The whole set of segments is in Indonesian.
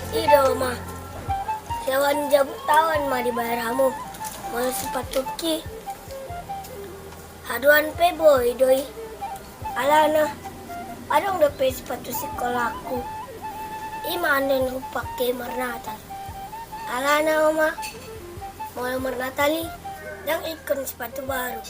Ida mah, sewan jabut tawan mah dibayar kamu. Malah sepatu ki. Haduan pe boy doi. Alana, adong dapat sepatu sekolahku. Imanen ku pakai marnata. Alana mama, mau marnatali, dan ikon sepatu baru.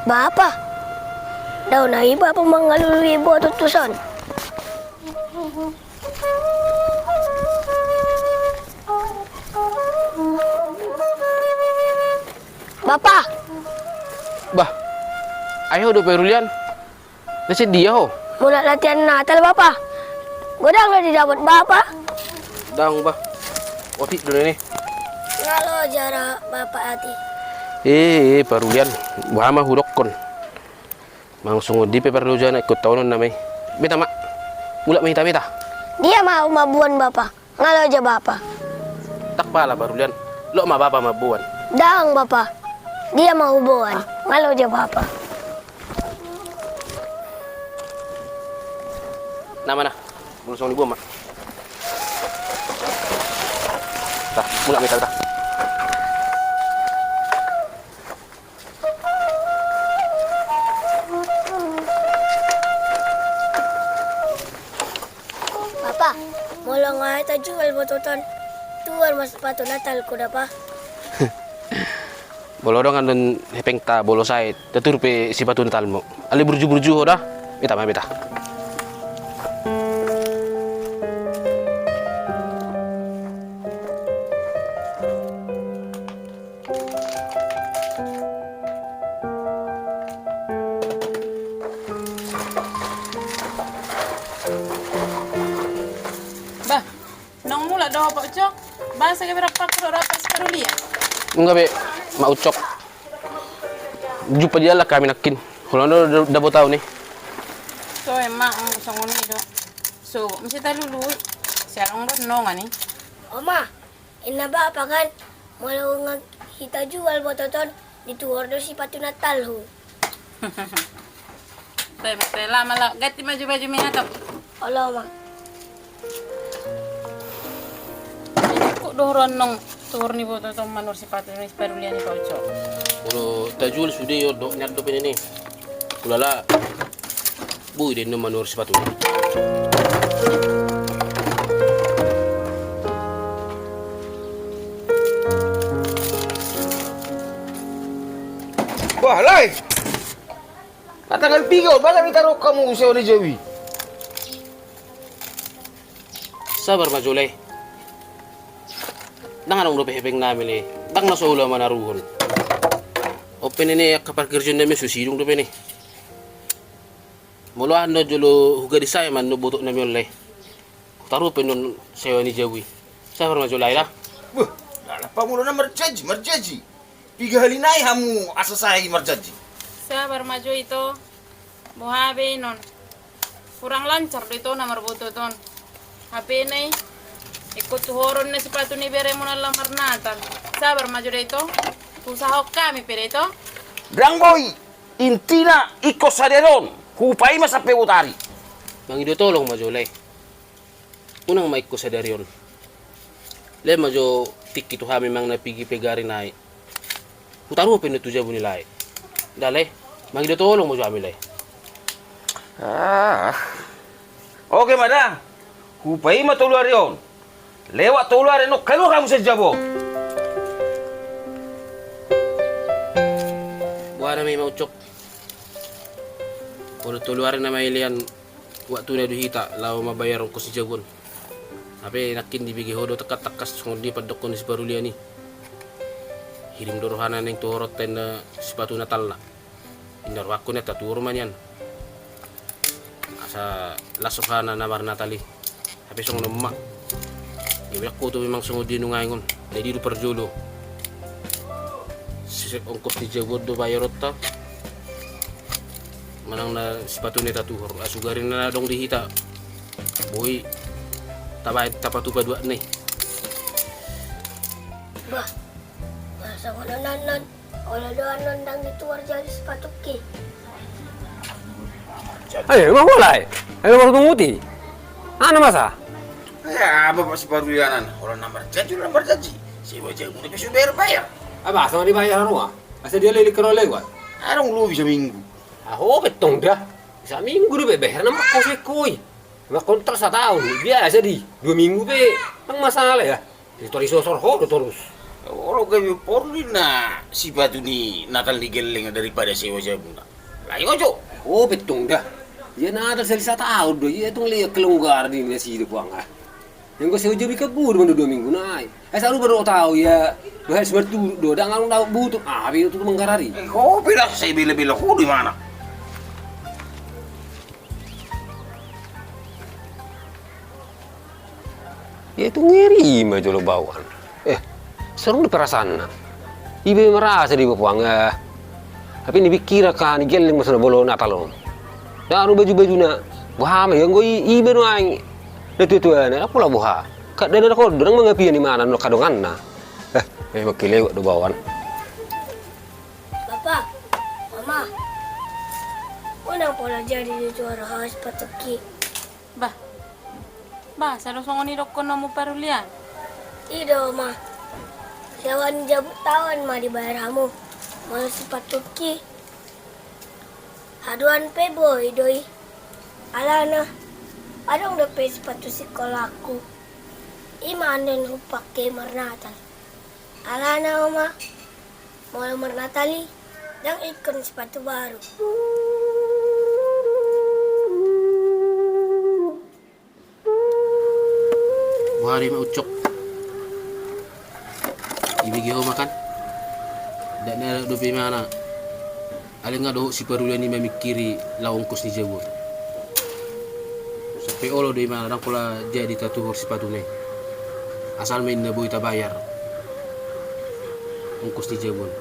Bapak, daun na iba pa mangalului buat utusan. Bapak, Bah, ayo udah perulian. Nasi dia ho. mula latihan Natal Bapak. Godang na didapat Bapak. Dang bah. Oti dulu nih. Ngalo jara Bapak hati. Perulian. Wama hurokon. Langsung di paper lujan ikut tahun namai. Beta mak. Mula mita. Dia mau mabuan Bapak. Ngalo aja Bapak. Tak pala perulian. Lo ma bapa mabuan. Dang Bapak. Dia mau buan. Ngalo aja Bapak. Nama nah. Langsung dibuang mak. Tah, mula mita tah. Bapak, mula nga ita jual bototon. Tuar mas sepatu Natal ko na pa. Bolo dong andon hepeng ta bolo sai. Tetur pe si batu natal mo. Ali burju ho dah. Beta. Bah, nang mula daw pa ucok. Basa ka berapa kilo rapas karulia. Enggak be, mak ucok. Jumpa dia lah kami nakin. Kalau udah tahu nih. So emang songon do. So, mesti ta lulu. Sarang ron nonga ni. Oma, ina ba pa kan? Mula nga kita jual bototon. Dituar do si patu Natal ho. Tay lama la gati baju minato. Olo ma. Kok dohron nong tur ni boto to manur sipatu ni perulian ni ucok. Kalau tajul sudah yo dok nyat do ini. Ulala. Bu ide no manur sepatu. Wah, Lai! Tanggal 3, bakal ditaruh kamu usia di Jawi. Sabar majulay. Dangan ang hepeng namin eh. Dang nasa ula manaruhon. Open ini kapal kerja namin susidong do ini. Muluhan no julo huga di saya man no butok namin olay. Taruh penon sewa ni Jawi. Sabar majulay lah. Wah, apa mulu na marjaji. 3 hari naik kamu asa saya marjaji. Sabar maju itu. Buhabe non. Kurang lancar dito na marbuto ton. HP ni ikut horon na sepatu ni bere mo na lamar Natal. Sabar maju dito. Usaha kami perito. Drang boy, intina iko saderon. Kupai masa peutari. Mang ido tolong majulay. Unang maik ko sa daryon. Lema jo tiki tu ha memang na pigi pegari nai. Utaru pe tu jabu nilai. Dale, mangi do tolong mo jo amilai. Oke, madang. Hupai ma tolu hari on. Lewat tolu hari no kalau kamu sejabo. Buana may maucok. Kalau tuluarin na may ilian waktu na duhita lawa mabayar ko si Jagon. Tapi nakin dibigi hodo tekat-tekas di padok ko ni si Barulia ni. Hirim dorohanan yang tuhorot na sepatu natal na. Indar wako na taturo man yan. Asa lasohana na bar natali. Tapi song nama. Ibilak ko to memang sungod din ngayon. Jadi du perjolo. Sisek ongkos ni Jagon do bayarot ta. Manang na sepatu ni tatuhor. Asugarin na dong dihita. Boy. Tabay tapatupa dua nih. Bah, masa ko nanan. Wala doon nandang dituwar dyan sepatu ki. Ayo, emang mulai. Ayo baru tungguti. Ano masa? Ya, bapak si Barulianan. Orang nomor janji. Si bocah udah bisa bayar. Aba, sama dibayar rumah. Asa dia lili kero lewat. Arong lu bisa minggu. Ako, betong dah. Isa minggu na beber na makoy. Makontrak sa tahun. Biasa di. 2 minggu be. Ang masalah ya. Ito rin sosor ho, terus. Orang kami porli na si batu ni natal ni geleng daripada sewa saya buna. Lain ojo. Oh, betong dah. Yan na atal sa tahun do. Yan itong liyak kelonggar din na si Depuang ah. Yang ko sa ujo bikabu naman 2 minggu na ay. Ay sa baru tahu ya. Dua hari sebertu do. Dah ngalong daw butuh. Ah, biar itu menggarari. Oh, bila saya bila ko di mana? Ya itu ngeri mah lo bawaan. Seru di perasaan. Ibe merasa di Bapuang tapi ni pikir kan ni geleng masana bolo natalon. Daru baju-baju na. Buha yang go ibe no aing. Itu ana apa lah buha. Kak dana ko dorang mangapian di mana no kadongan na. Makile do bawaan. Bapak, Mama, unang pola jadi dituwar ha sepatu ki. Bah, sa lusong ni Dokon na mo Barulian. Ido, Ma. Sewan jabut tawan ma dibayar kamu. Mau sepatu ki. Haduan pebo idoi. Alana. Adong dapat sepatu sekolahku. Imanen hupak ke marnatal. Alana oma. Mau marnatali. Dan ikon sepatu baru. Buhari maucok. Ibigi ho makan. Dan na do pe mana. Alin nga do si Barulian ni memikiri laongkos ni Jagon. Sampai olo do mana nang pula jadi tatuhor sepatu ni. Asal main na boy ta bayar. Ongkos ni Jagon.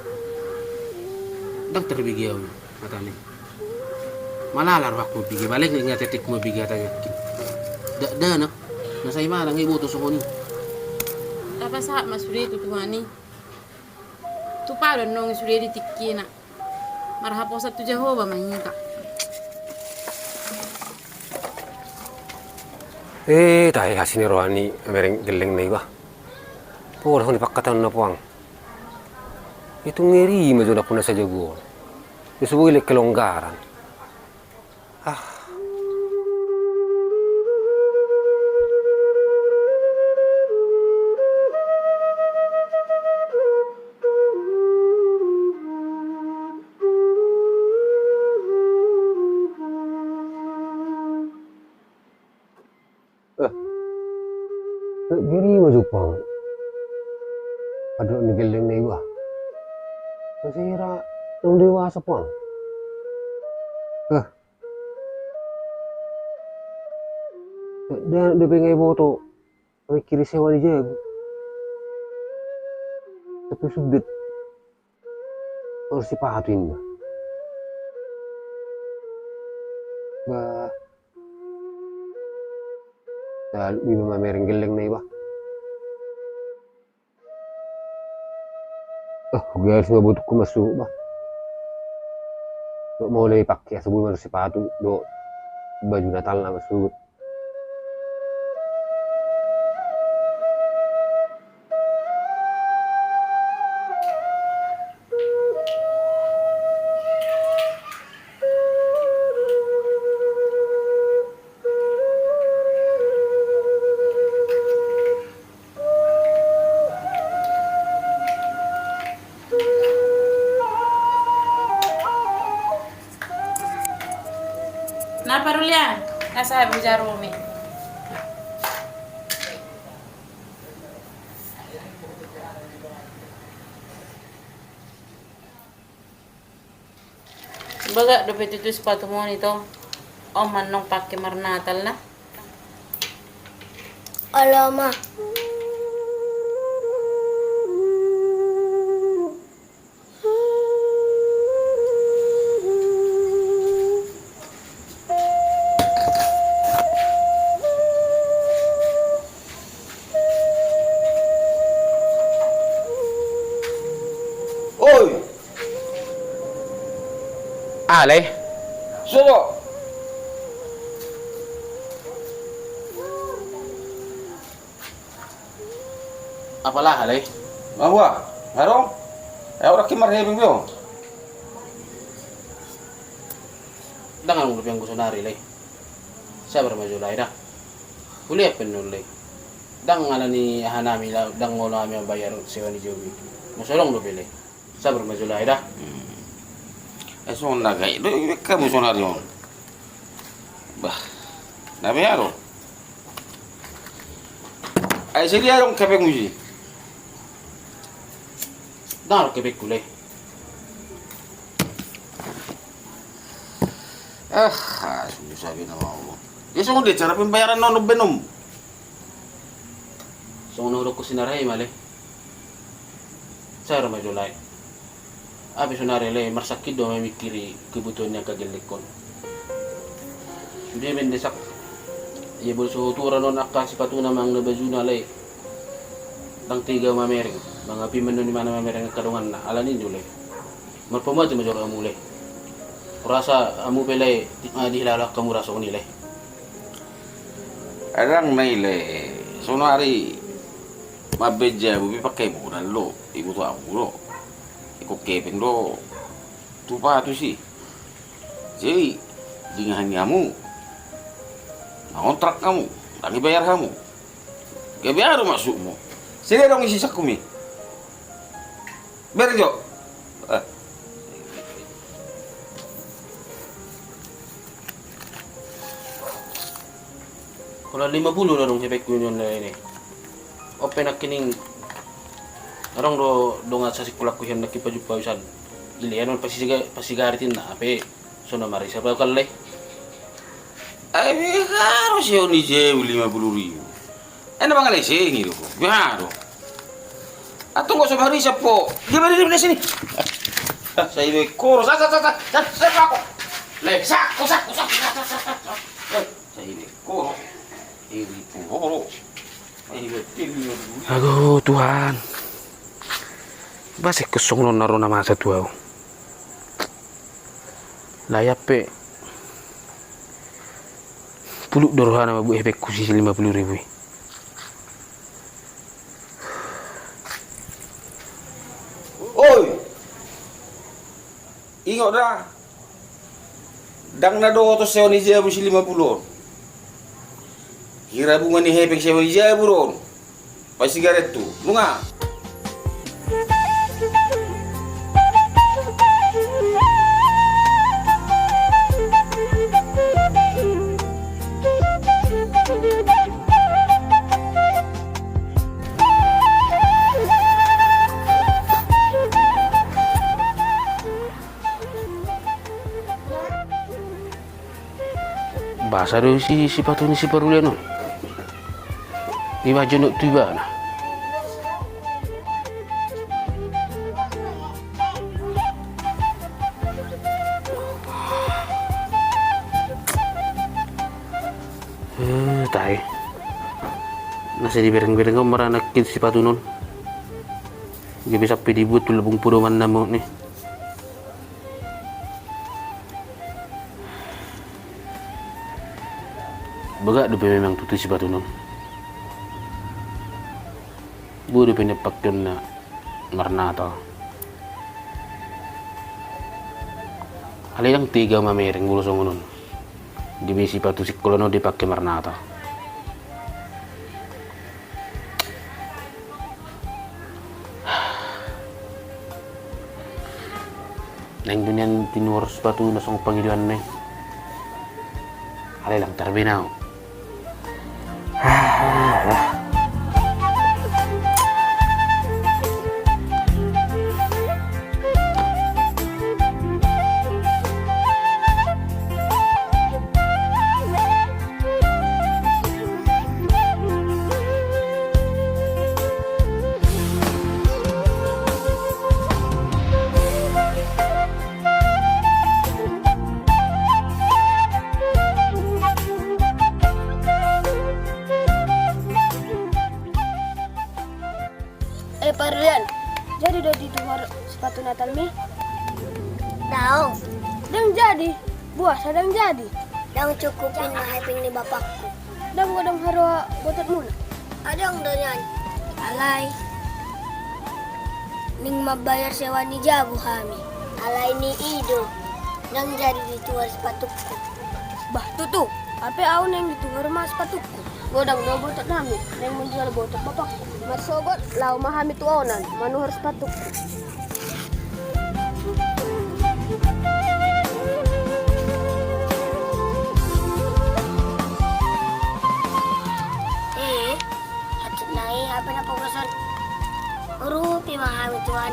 Dang terbigi ho mata ni. Malalar waktu bigi balik nga tetik mo bigi atanya. Da nak. Nasa ima lang ibo to sokoni. Apa sa masuri tu tuhani. Tu paro nong suri di tikina. Marhapo sa tu Jehova mahingka. Tayo kasi ni Rohani mereng geleng na iba. Pura ko ni pakatan na puang. Itong ngeri medyo na po na sa Jagon. Isubuhi kelonggaran. Giri maju pang. Aduh ni geleng na iba. Masira nung dewasa pang. Dan dia pengen ibu tu mikir sewa di Jago. Tapi sudah harus dipahatin. Bah. Dan di rumah mereng geleng na iba. Gue harus ngebutuh ko masuk ba. Do mulai pakai sebelum harus sepatu do baju Natal na masuk. Barulia. Nasa Bujarumi. Baga, dapat itu sepatu mo nito. O manong pakai marnatal na. Alamak. Oi, Alay, sulo. apalah alay? Mahua, harong. Orang kimar hebing yo. Dangan mo yang gusto nari lay. Sabar majulay na. Uli apin nun lay. Dang ala ni hanami la dang ngono kami bayar sewa ni Joby. Musolong do bele. Sabar majulay na. Eso na gay. Do kamu sonarion. Bah. Nabi haro. Ay sili harong kapek muji. Dangan kebek kulay. Sudah sabi na mau. Yeso ko di cara pembayaran nono benom. So nurok ko sinaray mali. Sabar majulay. Abi sonari lay marsakit do may mikiri kebutuhan niya kagilikon. Sudah mendesak. Ia bersuhutura non akka sipatuna mang nabazuna lay. Dang tiga mamering. Mga piman ni mana mamering kadungan na alanin jule. Marpamad major amulay. Kurasa amu pelay dihilalak kamu rasa nilai. Adang naile. Sonari mabeja bubi pakai bukan lo. Ibu tu aku lo. Ikut kepeng lo. Tupa tu sih. Jadi dengan kamu. Kontrak kamu. Lagi bayar kamu. Gak biar masukmu. Sini dong isi sakumi. Biar jo. Kalau 50 na dong hebek ko yun na ini. Open na kining arang do nga sa sikulak ko yan nakipajupa usan. Ili ano pasigaritin na ape. So na marisa pa kalay. Ay, harus ya ni jauh 50.000. Enak banget sih gitu. Biar. Atau nggak usah hari siapa? Gimana di sini? Saya ini kurus. Saya aku. Leksak. Saya ini kurus. Ini kurus. Aduh Tuhan. Basi kosong lo naruh nama satu aku. Layak pe. Puluk dorohana bu hebek kusi 50.000. Oi. Ingat dah. Dang na do to sewa ni jabu si 50. Kira bunga ni hebek sewa ni jabu ron. Pas sigaret tu. Bunga. Bahasa do si patu ni si Barulian no. Di baju nuk tiba na. Tai. Nasi di bereng-bereng kau meranakin si patu non. Dia bisa pilih buat lebung pudoman namu ni. Baga do memang tutu si batu non. Buru penepak na marnata. Alayang tiga mamereng bulu songonon. Di besi batu si kolono dipakai marnata. Neng dunian tinur sepatu na song pangilian neng. Ale lang terminal. Pak Rian, jadi udah ditukar sepatu Natal mi? Tahu. Dan jadi, buah sedang jadi. Dan cukupin maheping ni bapakku. Dan kadang harus botot muna. Ada yang donyan. Alay. Ning mabayar sewa ni Jabu kami. Alay ni Ido. Nang jadi ditukar sepatuku. Bah, tutu. Apa awon yang ditukar mas sepatuku? Godang do botot nami. Nang menjual botot bapakku. Masogot, lau mahami tuonan, manu harus patuk. Hati nai apa na pagasan? Rupi mahami tuan.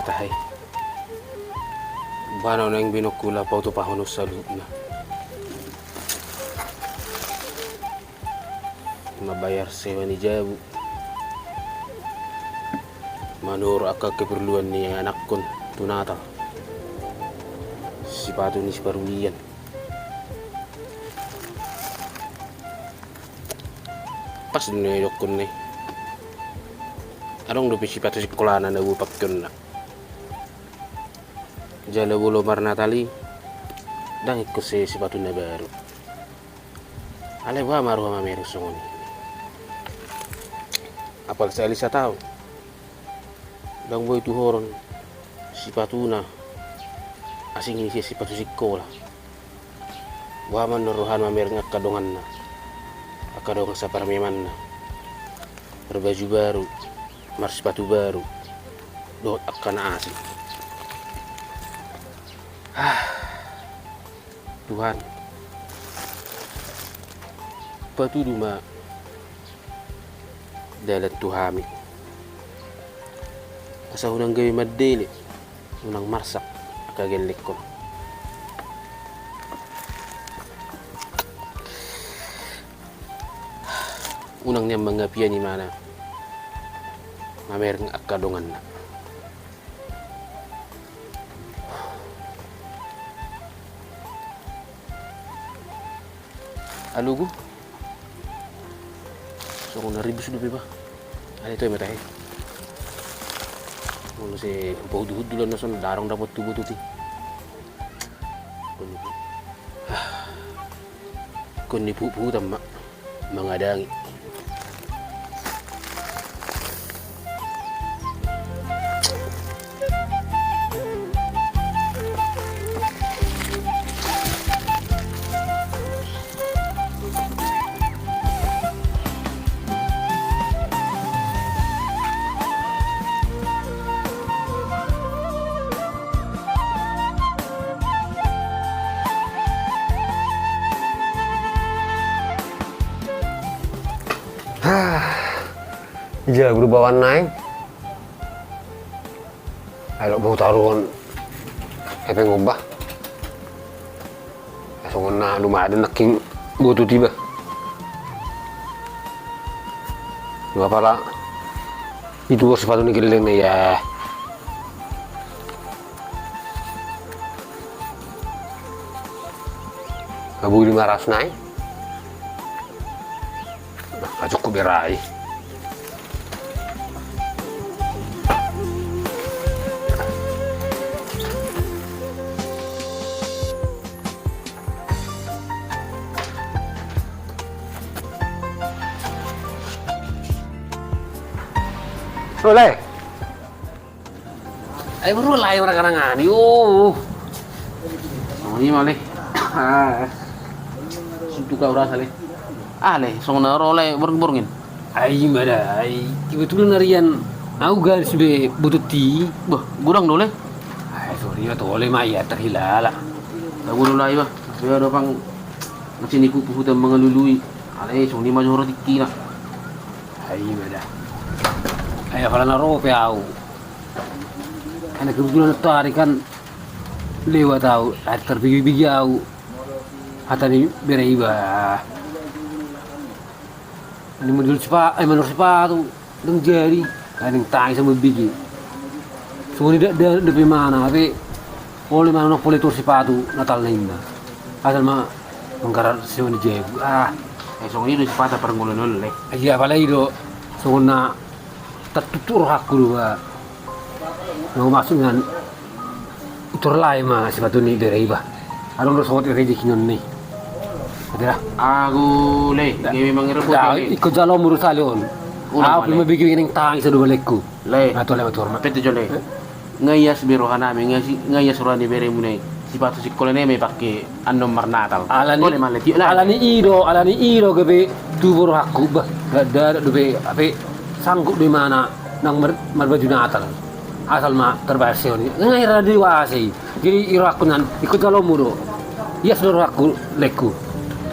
Tahay. Banaw na yung binukula pa ito pahunos sa loob na. Mabayar sewa ni Jabu. Manuro akag keperluan ni anak kon tunata. Sipatu ni Siparulian. Pas nilok kon ni. Anong lupi sipatu sekolah na upak kon na. Jala bolo marnatali dang ikut sipatu na baru. Ale ba maru ma meru songoni. Apal sa alisa tao. Dang boy tuhoron sipatu na asing ini sipatu sekolah. Waman naruhan ma mer ngakadongan na. Akadongan sa parmeman na. Berbaju baru, mar sepatu baru. Dot akan asing. Tuhan, patulungan dalam Tuhami. Asa unang gawin madili, unang marsak, akagelik ko. Unang niyang mga piya ni mana, mamerang akadongan na. Alugo. So kung naribos dubi ba? Ano ito yung matahe? Mula si paghudulan na son, darang dapat tubo tuti. Kung nipuputan mga dangi. Ja berubah warna. Ayo mau taruhan hepeng ngubah. Songon na lumayan naking butuh tiba. Nggak pala itu sepatu ni geleng nih ya. Kabu 500 naik. Nah, cukup berai. Boleh. Ay baru lah yung nakarangan. Yo. Oh, ini malih. Suntuk ka ura sale. Ale, song na role burung-burungin. Ay mada. Ay kebetulan harian aku garis be bututi. Bah, gurang dole. Ay sorry ya tole mah ya terhilala. Lagu dole ba. Saya ada pang macam ku puhutan mengelului. Ale, song ni mah jorot ikina. Ay mada. Ay pala na rope aku. Karena kebetulan tarikan lewat tahu, terbigi-bigi aku. Hata ni beraiba. Ini menurut sepatu, deng jari, kadang tangi sama bigi. Semua tidak ada mana, tapi oleh mana boleh tur sepatu Natal nina. Asal mah mengkarat semua jari. Song ini sepatu perngulun le. Iya apalagi do, semua tertutur aku dua. Mau masuk dengan itu lain mah sepatu ni beraiba. Adong do sobat rezeki nih. Ada. Aku le, game memang rebut. Ikut jalan murus alon. Aku lima bikin yang tang isa dua lekku. Le, Atau lewat hormat. pete jole. Ngayas biro hanami, ngayas surani bere munai. Sipatu sikolene may pakai anom marnatal. Oleh maleti. Alani iro gabe tubur aku bah. Ada dobe ape sanggup di mana nang merbaju natal. Asal mah terbahasa ni. Ngai radio wasi. Jadi iro aku nan ikut jalan muro. Iya seluruh aku lekku.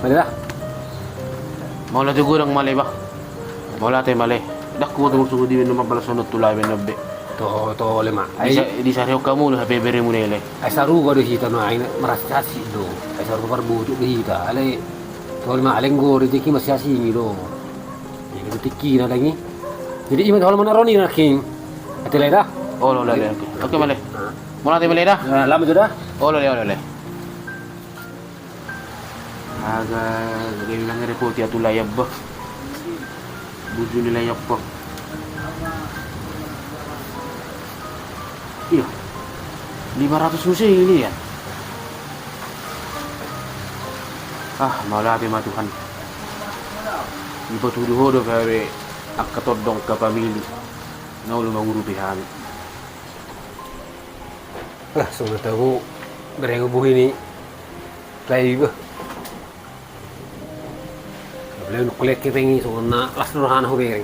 Mana dah? Mau lah tu gurang malay ba? Mau lah te malay. Dak ko tunggu suhu di minum balasonot tulay benobbe. To lema. Di sareo kamu lah bere munele. Ay saru ko do hita no ay merasa sih do. Ay saru ko parbuto do hita. Ale to lema aleng go rezeki masih asing do. Ini tiki na lagi. Jadi iman hal mana roni na king. Ate dah. Oh lo le. Oke malay. Mau lah te malay dah. Lama sudah. Oh lo le. Aga gawin lang report ya tulayab ba. Bujo nila yak pa. Iya. 500 musi ini ya. Malah mah Tuhan. Iba tuduh hodo kare akatodong ka pamili. Naulu manguru pihami. Sudah tahu bereng buh ini. Live. Belum kuliah kita ini soalnya las nurhan ho bering.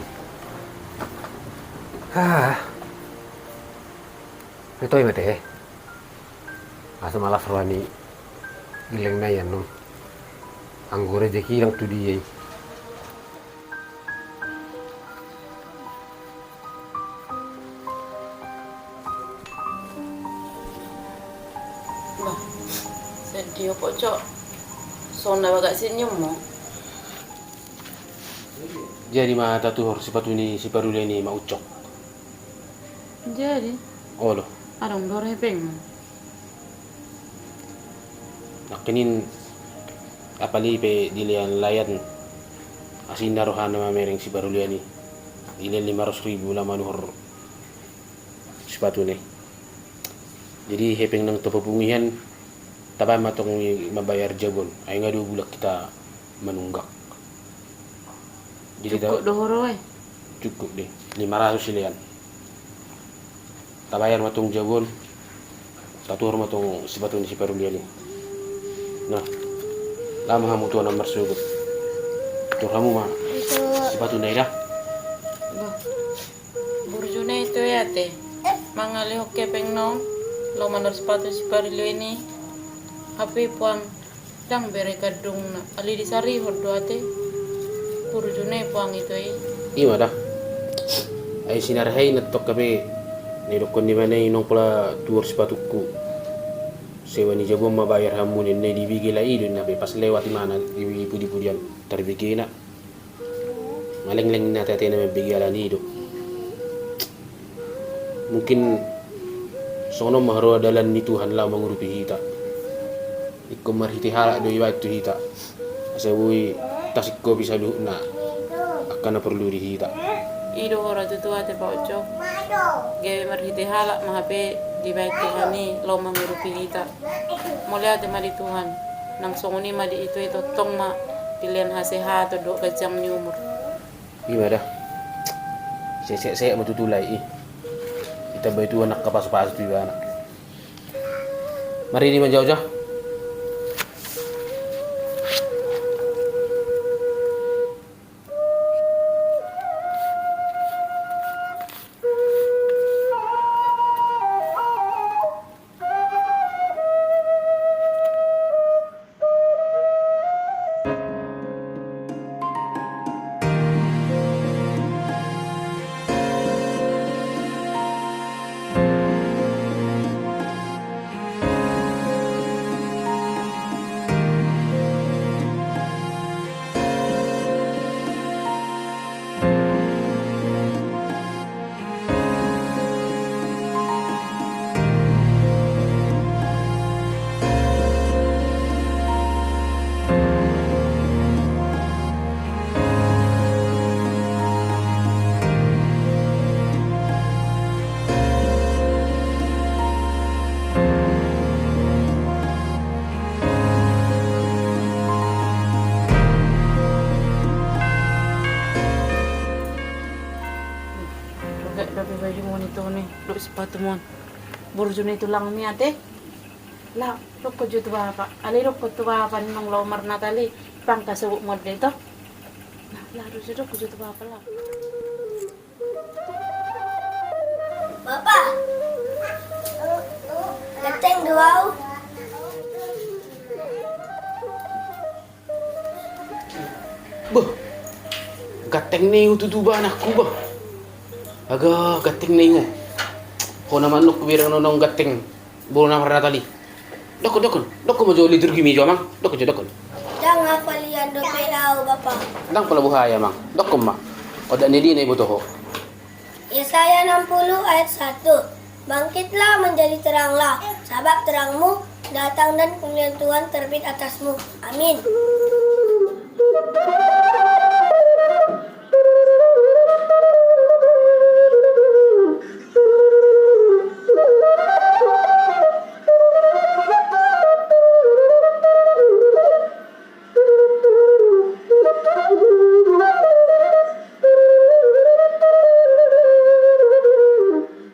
Itu yang mete. Asa malas rohani gileng na yan no. Anggore rezeki lang tu dia. Bah, sedih pocok. Sonda bagak senyum mo. Jadi mah tatuhor sepatu ini si parule ini mau ucok. Jadi, Oh lo. adong dor hepeng. Nakinin apali pe dilian layan asin naruhan nama mereng si barulia ni dilian 500.000 lah manuhor sepatu ni. Jadi hepeng nang topapungihan tabay matong mabayar jabon ay nga 2 bulak kita manunggak. Jadi Cukup dohoro ay. cukup deh 500 silian. Tabayar matong jabon satu orang matong sepatu ni si barulia ni. Nah, lama kamu tuan nomor sugut. Tur kamu mah sepatu na dah. Bah, burjuna itu ya teh. Mangali hoke pengno. Lo manor sepatu si parilo ini. Hape puang dang bere kadung na. Ali disari hodo ate. Burjuna puang itu ay. Iya dah. Ay sinarhay natok kami Nidokon di mana inong pula tuor sepatuku. Sewa ni jabon mabayar hamun ni dibigay la idon na pas lewat di mana pudi-pudian terbigay na. Maling-ling na tete na mabigay la nido. Mungkin sono maharo adalan ni Tuhan lah mengurupi kita. Ikko marhiti hala do iwa itu hita. Asawui tasikko bisa lu na akan perlu di hita. Ido hora tutua te pauco. Gawe marhiti hala mahape di baik Tuhan ni lo mengurupi kita. Mulai ada mari Tuhan. Nang songoni madi itu tong ma pilihan hasehat atau do kajam ni umur. Gimana? Saya matutulay eh. Kita ba itu anak kapas-pas itu anak. Mari di menjauh-jauh. Baju mo nito ni, do sepatu mo. Burjo nito lang mi ate. La, roko jud ba pa. Ali roko to ba pa nang lomar na tali. Pang kasubok mo dito. La, roko jud ba pa la. Bapak, gateng duau. Bah, gateng ni tutuba anakku bah. Aga gateng na iyo. Ko naman nuk birang nonong gateng. Buro na tali. Doko mo jo liturgi mi jo mang. Doko. Jangan palian do pedau Bapak. Dang pala buhaya mang. Doko ma. Oda nili na ibuto ho. Yesaya 60 ayat 1. Bangkitlah menjadi teranglah, sebab terangmu datang dan kemuliaan Tuhan terbit atasmu. Amin.